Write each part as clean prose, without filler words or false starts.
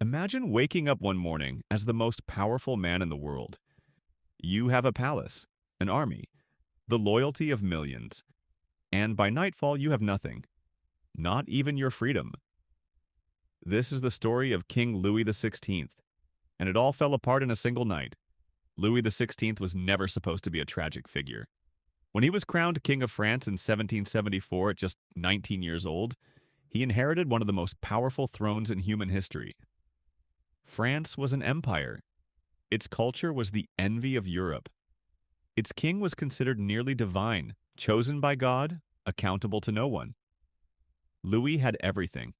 Imagine waking up one morning as the most powerful man in the world. You have a palace, an army, the loyalty of millions, and by nightfall you have nothing, not even your freedom. This is the story of King Louis XVI, and it all fell apart in a single night. Louis XVI was never supposed to be a tragic figure. When he was crowned King of France in 1774 at just 19 years old, he inherited one of the most powerful thrones in human history. France was an empire. Its culture was the envy of Europe. Its king was considered nearly divine, chosen by God, accountable to no one. Louis had everything: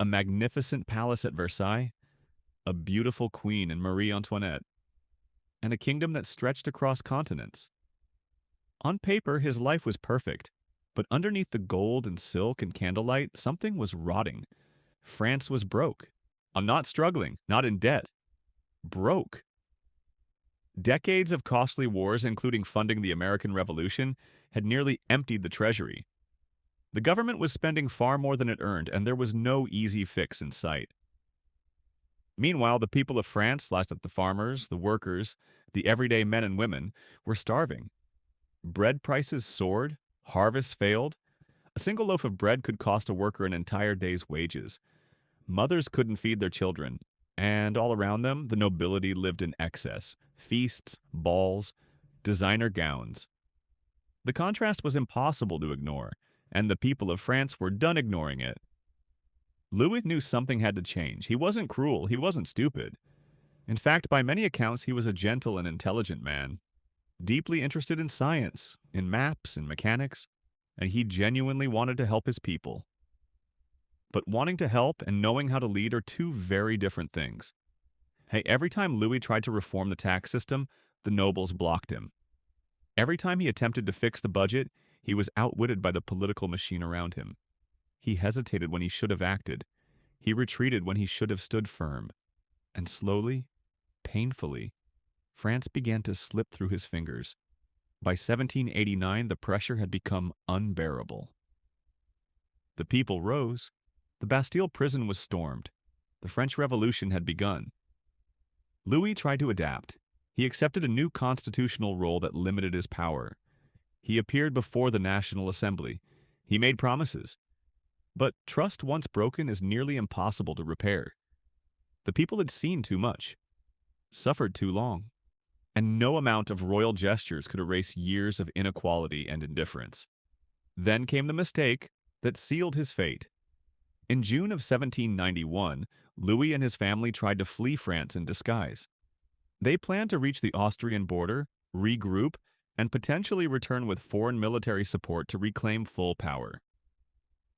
a magnificent palace at Versailles, a beautiful queen in Marie Antoinette, and a kingdom that stretched across continents. On paper, his life was perfect, but underneath the gold and silk and candlelight, something was rotting. France was broke. I'm not struggling, not in debt. Broke. Decades of costly wars, including funding the American Revolution, had nearly emptied the treasury. The government was spending far more than it earned, and there was no easy fix in sight. Meanwhile, the people of France, like the farmers, the workers, the everyday men and women, were starving. Bread prices soared, harvests failed. A single loaf of bread could cost a worker an entire day's wages. Mothers couldn't feed their children, and all around them, the nobility lived in excess: feasts, balls, designer gowns. The contrast was impossible to ignore, and the people of France were done ignoring it. Louis knew something had to change. He wasn't cruel, he wasn't stupid. In fact, by many accounts, he was a gentle and intelligent man, deeply interested in science, in maps and mechanics, and he genuinely wanted to help his people. But wanting to help and knowing how to lead are two very different things. Hey, every time Louis tried to reform the tax system, the nobles blocked him. Every time he attempted to fix the budget, he was outwitted by the political machine around him. He hesitated when he should have acted. He retreated when he should have stood firm. And slowly, painfully, France began to slip through his fingers. By 1789, the pressure had become unbearable. The people rose. The Bastille prison was stormed. The French Revolution had begun. Louis tried to adapt. He accepted a new constitutional role that limited his power. He appeared before the National Assembly. He made promises. But trust once broken is nearly impossible to repair. The people had seen too much, suffered too long, and no amount of royal gestures could erase years of inequality and indifference. Then came the mistake that sealed his fate. In June of 1791, Louis and his family tried to flee France in disguise. They planned to reach the Austrian border, regroup, and potentially return with foreign military support to reclaim full power.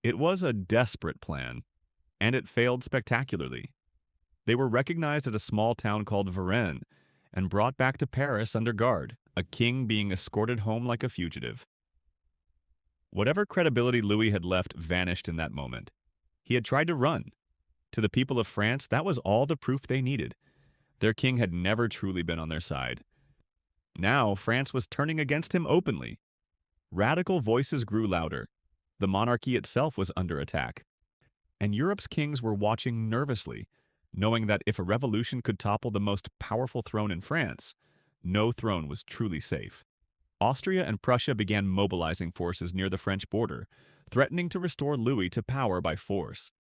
It was a desperate plan, and it failed spectacularly. They were recognized at a small town called Varennes and brought back to Paris under guard, a king being escorted home like a fugitive. Whatever credibility Louis had left vanished in that moment. He had tried to run. To the people of France, that was all the proof they needed. Their king had never truly been on their side. Now, France was turning against him openly. Radical voices grew louder. The monarchy itself was under attack. And Europe's kings were watching nervously, knowing that if a revolution could topple the most powerful throne in France, no throne was truly safe. Austria and Prussia began mobilizing forces near the French border, threatening to restore Louis to power by force.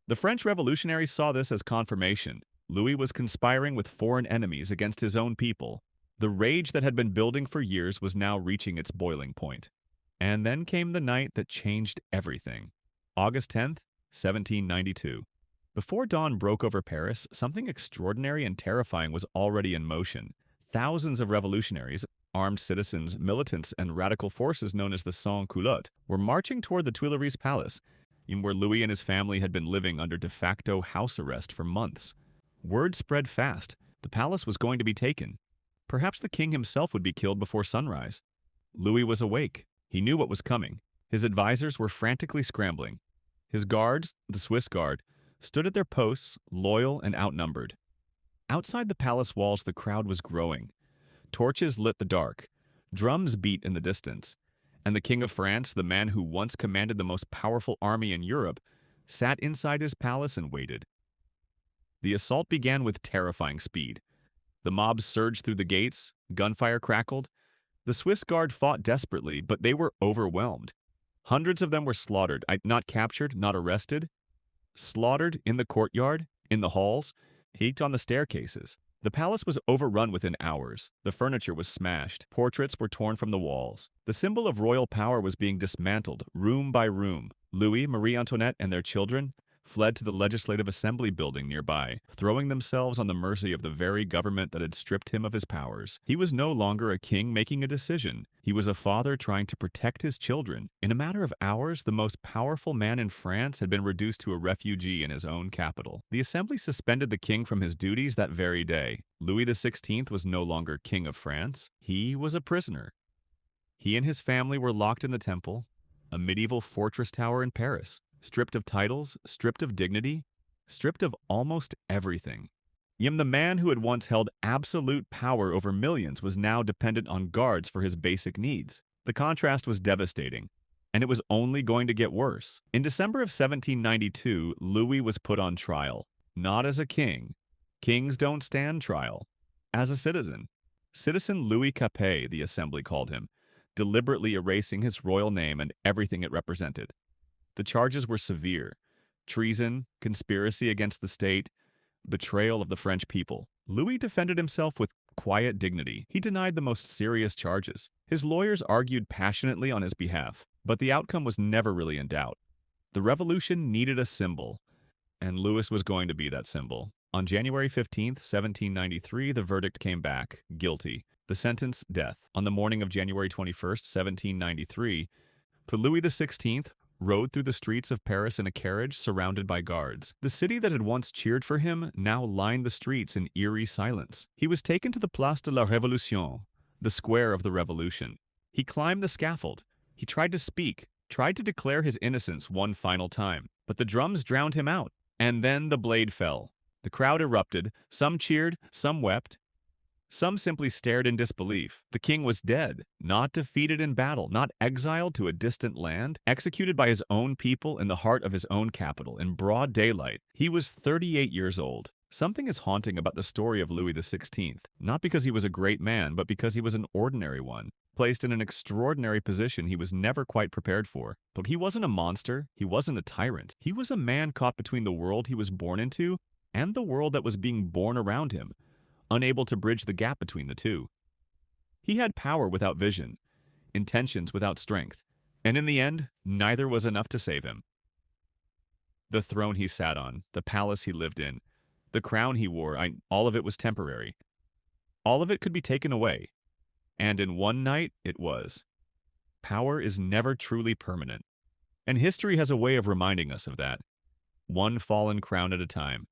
The French revolutionaries saw this as confirmation. Louis was conspiring with foreign enemies against his own people. The rage that had been building for years was now reaching its boiling point. And then came the night that changed everything. August 10th, 1792. Before dawn broke over Paris, something extraordinary and terrifying was already in motion. Thousands of revolutionaries, armed citizens, militants, and radical forces known as the Sans-Culottes were marching toward the Tuileries Palace, in where Louis and his family had been living under de facto house arrest for months. Word spread fast. The palace was going to be taken. Perhaps the king himself would be killed before sunrise. Louis was awake. He knew what was coming. His advisors were frantically scrambling. His guards, the Swiss Guard, stood at their posts, loyal and outnumbered. Outside the palace walls, the crowd was growing. Torches lit the dark. Drums beat in the distance. And the King of France, the man who once commanded the most powerful army in Europe, sat inside his palace and waited. The assault began with terrifying speed. The mob surged through the gates, gunfire crackled. The Swiss guard fought desperately, but they were overwhelmed. Hundreds of them were slaughtered, not captured, not arrested. Slaughtered in the courtyard, in the halls, heaped on the staircases. The palace was overrun within hours. The furniture was smashed. Portraits were torn from the walls. The symbol of royal power was being dismantled, room by room. Louis, Marie Antoinette, and their children fled to the Legislative Assembly building nearby, throwing themselves on the mercy of the very government that had stripped him of his powers. He was no longer a king making a decision. He was a father trying to protect his children. In a matter of hours, the most powerful man in France had been reduced to a refugee in his own capital. The Assembly suspended the king from his duties that very day. Louis XVI was no longer king of France. He was a prisoner. He and his family were locked in the Temple, a medieval fortress tower in Paris. Stripped of titles, stripped of dignity, stripped of almost everything. Yet the man who had once held absolute power over millions was now dependent on guards for his basic needs. The contrast was devastating, and it was only going to get worse. In December of 1792, Louis was put on trial, not as a king. Kings don't stand trial. As a citizen. Citizen Louis Capet, the Assembly called him, deliberately erasing his royal name and everything it represented. The charges were severe: treason, conspiracy against the state, betrayal of the French people. Louis defended himself with quiet dignity. He denied the most serious charges. His lawyers argued passionately on his behalf, but the outcome was never really in doubt. The revolution needed a symbol, and Louis was going to be that symbol. On January 15, 1793, the verdict came back: guilty. The sentence, death. On the morning of January 21, 1793, Louis XVI rode through the streets of Paris in a carriage surrounded by guards. The city that had once cheered for him now lined the streets in eerie silence. He was taken to the Place de la Révolution, the square of the revolution. He climbed the scaffold. He tried to speak, tried to declare his innocence one final time, but the drums drowned him out. And then the blade fell. The crowd erupted. Some cheered, some wept. Some simply stared in disbelief. The king was dead, not defeated in battle, not exiled to a distant land, executed by his own people in the heart of his own capital, in broad daylight. He was 38 years old. Something is haunting about the story of Louis XVI, not because he was a great man, but because he was an ordinary one, placed in an extraordinary position he was never quite prepared for. But he wasn't a monster, he wasn't a tyrant. He was a man caught between the world he was born into and the world that was being born around him, unable to bridge the gap between the two. He had power without vision, intentions without strength, and in the end, neither was enough to save him. The throne he sat on, the palace he lived in, the crown he wore, all of it was temporary. All of it could be taken away, and in one night it was. Power is never truly permanent, and history has a way of reminding us of that, one fallen crown at a time.